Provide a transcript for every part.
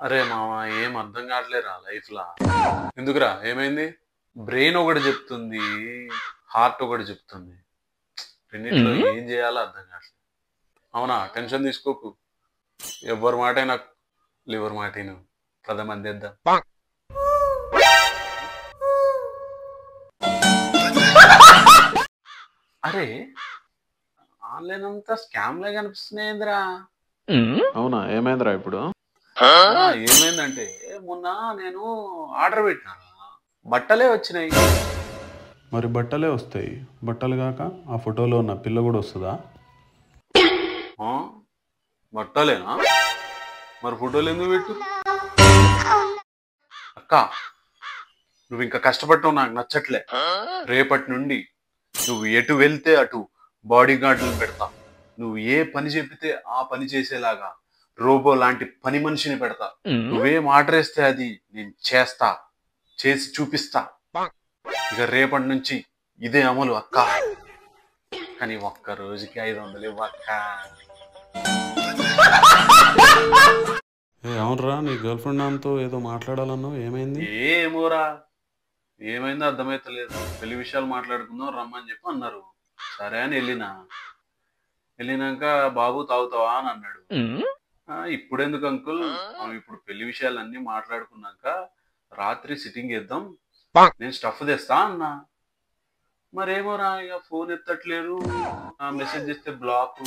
అరే మామ ఏం అర్థం కావట్లేరా లైఫ్ లా. ఎందుకురా ఏమైంది? బ్రెయిన్ ఒకటి చెప్తుంది, హార్ట్ ఒకటి చెప్తుంది. రెండిట్లో ఏం చేయాలో అర్థం కావట్లేదు. అవునా, టెన్షన్ తీసుకోకు. ఎవరి మాట నాకు లివర్ మాటను పదమంది వేద్దాం. అరే ఆన్లైన్ అంతా స్కామ్ లా కనిపిస్తున్నాయిందిరా. అవునా, ఏమైందిరా ఇప్పుడు? ఏమైందంటే మొన్న నేను ఆర్డర్ పెట్టినా, బట్టలే వచ్చినాయి. మరి బట్టలే వస్తాయి, బట్టలు కాక ఆ ఫోటోలో ఉన్న పిల్ల కూడా వస్తుందా? ఆ? బట్టలేనా? మరి ఫోటోలు ఎందుకు పెట్టు? అక్క నువ్వు ఇంకా కష్టపడటం నాకు నచ్చట్లే. రేపటి నుండి నువ్వు ఎటు వెళ్తే అటు బాడీ గార్డులను పెడతా. నువ్వు ఏ పని చెబితే ఆ పని చేసేలాగా రోబో లాంటి పని మనిషిని పెడతా. నువ్వేం ఆర్డర్ వేస్తే అది నేను చేస్తా, చేసి చూపిస్తా. ఇక రేపటి నుంచి ఇదే అమలు అక్క. కానీ ఒక్క రోజుకి 500 ఇవ్వక్క. అవునరా, నీ గర్ల్ ఫ్రెండ్ నాతో ఏదో మాట్లాడాలన్నావు, ఏమైంది? ఏమోరా, ఏమైందో అర్థమైతలేదు. పెళ్లి విషయాలు మాట్లాడుకుందాం రమ్మని చెప్పి అన్నారు. సరే అని వెళ్ళినాక బాబు తాగుతావా అని అన్నాడు. ఇప్పుడెందుకు అంకుల్, మనం ఇప్పుడు పెళ్లి విషయాలన్నీ మాట్లాడుకున్నాక రాత్రి సిట్టింగ్ చేద్దాం, నేను స్టఫ్ తెస్తా అన్నా. మరేమోరా ఇక ఫోన్ ఎత్తట్లేరు, మెసేజ్ చేస్తే బ్లాక్.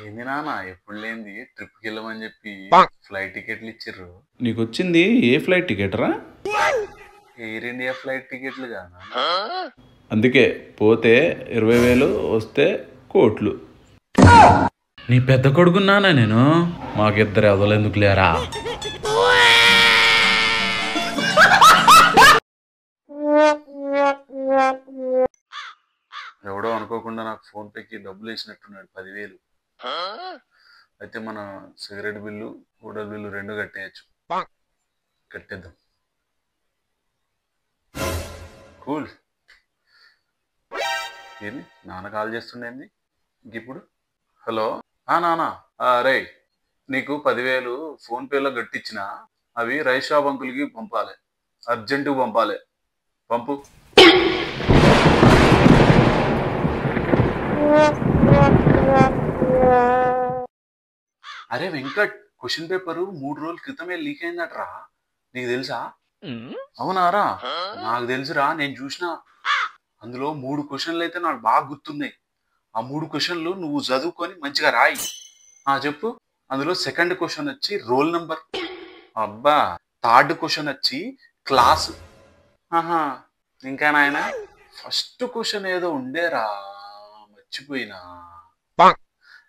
ఏంది నాన్న ఎప్పుడు లేనిది ట్రిప్కి వెళ్ళమని చెప్పి ఫ్లైట్ టికెట్లు ఇచ్చిర్రు. నీకు వచ్చింది ఏ ఫ్లైట్ టికెట్ రా? ఎయిర్ ఇండియా ఫ్లైట్ టికెట్లు కాదా? అందుకే పోతే 20,000, వస్తే కోట్లు. నీ పెద్ద కొడుకున్నానా నేను? మాకిద్దరు ఎదలెందుకు లేరా? ఎవడో అనుకోకుండా నాకు ఫోన్ పేకి డబ్బులు వేసినట్టున్నాడు 10,000. అయితే మన సిగరెట్ బిల్లు, హోటల్ బిల్లు 2 కట్టేయచ్చు. కట్టేద్దాం. కూల్. ఏంది నాన్న కాల్ చేస్తుండేంది ఇప్పుడు? హలో నానా, రే నీకు 10,000 ఫోన్ పేలో గట్టించిన, అవి రైస్ షాప్ అంకుల్కి పంపాలి, అర్జెంటుగా పంపాలి. పంపు. అరే వెంకట్, క్వశ్చన్ పేపర్ 3 రోజుల క్రితమే లీక్ అయిందట్రా, నీకు తెలుసా? అవునారా? నాకు తెలుసురా, నేను చూసిన. అందులో 3 క్వశ్చన్లు అయితే నాకు బాగా గుర్తున్నాయి. ఆ 3 క్వశ్చన్లు నువ్వు చదువుకొని మంచిగా రాయి. చెప్పు. అందులో సెకండ్ క్వశ్చన్ వచ్చి రోల్ నంబర్. అబ్బా. థర్డ్ క్వశ్చన్ వచ్చి క్లాస్. ఇంకా నాయన ఫస్ట్ క్వశ్చన్ ఏదో ఉండేరా, మర్చిపోయినా.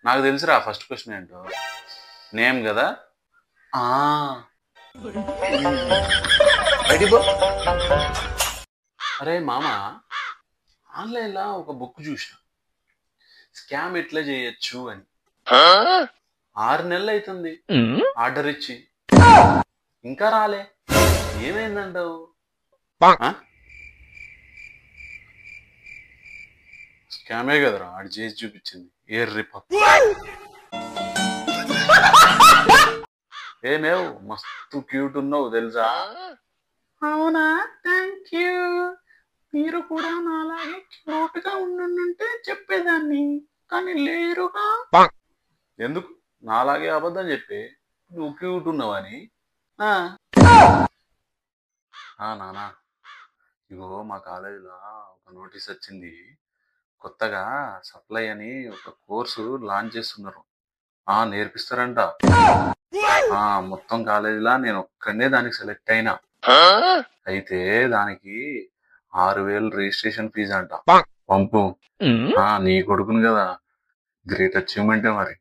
నాకు తెలుసురా ఫస్ట్ క్వశ్చన్ ఏంటో. నేమ్ కదా. అరే మామ, ఆన్లైన్లో ఒక బుక్ చూసిన, స్కామ్ ఎట్లా చేయొచ్చు అని. 6 నెలలు అవుతుంది ఆర్డర్ ఇచ్చి, ఇంకా రాలే. ఏమైందంటావు? స్కామే కదరా, ఆడు చేసి చూపించింది. ఎయిర్ రిపప్. ఏమేవ్ మస్తు క్యూట్ ఉన్నావు తెలుసా? అవునా, థ్యాంక్ యూ. మీరు కూడా నాలాగే క్యూట్ గా ఉండుంటే చెప్పేదాన్ని, కానీ లేరుగా. ఎందుకు నాలాగే అబద్ధం చెప్పి నువ్వు క్యూట్ ఉన్నావని? నానా, ఇగో మా కాలేజీలో ఒక నోటీస్ వచ్చింది. కొత్తగా సప్లై అని ఒక కోర్సు లాంచ్ చేస్తున్నారు. నేర్పిస్తారంట. మొత్తం కాలేజీలా నేను ఒక్కడే దానికి సెలెక్ట్ అయినా. అయితే దానికి 6,000 రిజిస్ట్రేషన్ ఫీజు అంట. పంపు. నీ కొడుకుని కదా, గ్రేట్ అచీవ్మెంటే మరి.